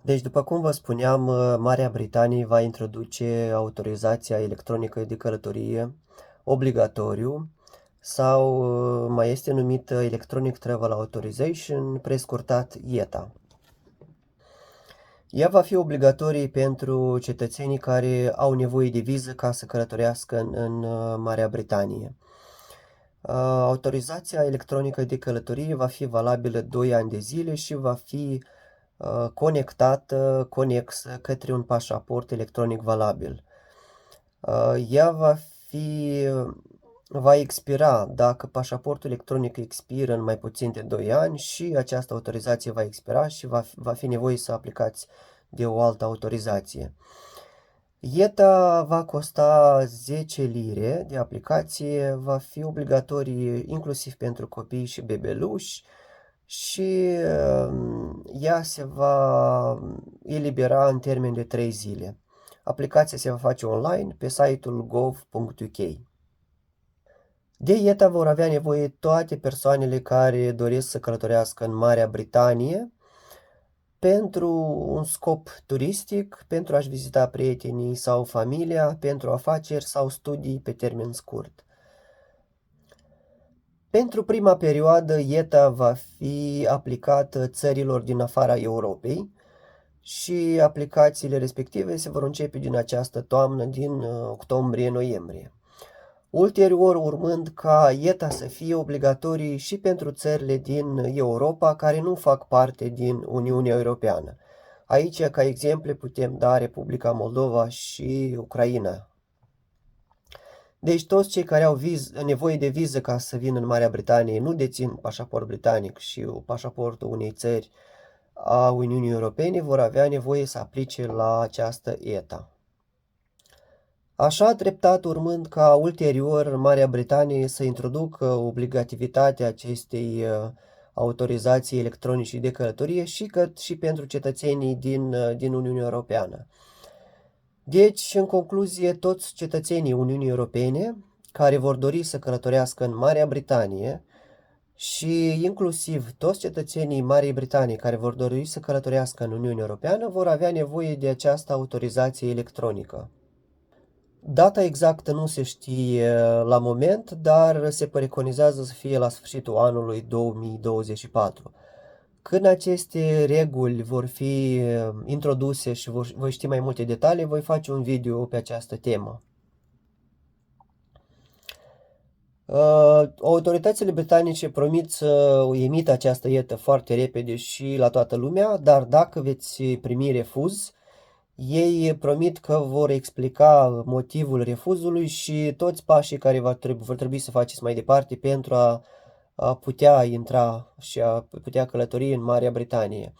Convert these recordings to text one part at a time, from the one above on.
Deci, după cum vă spuneam, Marea Britanie va introduce autorizația electronică de călătorie obligatoriu sau mai este numită Electronic Travel Authorization, prescurtat ETA. Ea va fi obligatorie pentru cetățenii care au nevoie de viză ca să călătorească în Marea Britanie. Autorizația electronică de călătorie va fi valabilă 2 ani de zile și va fi conexă către un pașaport electronic valabil. Ea va expira dacă pașaportul electronic expiră în mai puțin de 2 ani și această autorizație va expira și va fi nevoie să aplicați de o altă autorizație. ETA va costa 10 lire de aplicație, va fi obligatorie inclusiv pentru copii și bebeluși și ea se va elibera în termen de 3 zile. Aplicația se va face online pe site-ul gov.uk. De ETA vor avea nevoie toate persoanele care doresc să călătorească în Marea Britanie pentru un scop turistic, pentru a-și vizita prietenii sau familia, pentru afaceri sau studii pe termen scurt. Pentru prima perioadă, ETA va fi aplicată țărilor din afara Europei și aplicațiile respective se vor începe din această toamnă, din octombrie-noiembrie. Ulterior, urmând ca ETA să fie obligatorii și pentru țările din Europa care nu fac parte din Uniunea Europeană. Aici, ca exemple, putem da Republica Moldova și Ucraina. Deci toți cei care au nevoie de viză ca să vină în Marea Britanie, nu dețin pașaport britanic și pașaportul unei țări a Uniunii Europene, vor avea nevoie să aplice la această ETA. Așa, treptat urmând ca ulterior Marea Britanie să introducă obligativitatea acestei autorizații electronice de călătorie și pentru cetățenii din Uniunea Europeană. Deci, în concluzie, toți cetățenii Uniunii Europene care vor dori să călătorească în Marea Britanie și inclusiv toți cetățenii Marii Britanii care vor dori să călătorească în Uniunea Europeană vor avea nevoie de această autorizație electronică. Data exactă nu se știe la moment, dar se preconizează să fie la sfârșitul anului 2024. Când aceste reguli vor fi introduse și voi ști mai multe detalii, voi face un video pe această temă. Autoritățile britanice promit să emită această ETA foarte repede și la toată lumea, dar dacă veți primi refuz, ei promit că vor explica motivul refuzului și toți pașii care vor trebui să faceți mai departe pentru a putea intra și a putea călători în Marea Britanie.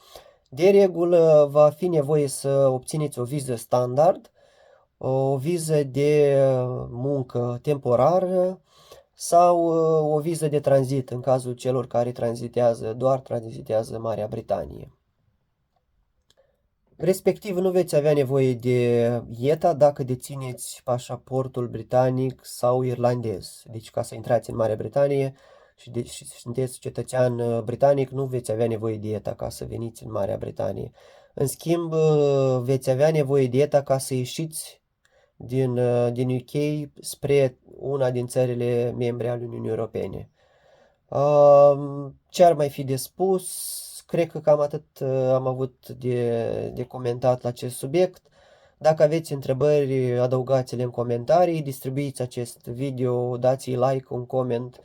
De regulă va fi nevoie să obțineți o viză standard, o viză de muncă temporară sau o viză de tranzit în cazul celor care doar tranzitează Marea Britanie. Respectiv, nu veți avea nevoie de ETA dacă dețineți pașaportul britanic sau irlandez. Deci, ca să intrați în Marea Britanie și sunteți cetățean britanic, nu veți avea nevoie de ETA ca să veniți în Marea Britanie. În schimb, veți avea nevoie de ETA ca să ieșiți din UK spre una din țările membre ale Uniunii Europene. Ce ar mai fi de spus? Cred că cam atât am avut de comentat la acest subiect. Dacă aveți întrebări, adăugați-le în comentarii, distribuiți acest video, dați-i like, un coment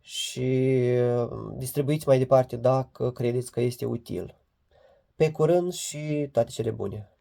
și distribuiți mai departe dacă credeți că este util. Pe curând și toate cele bune!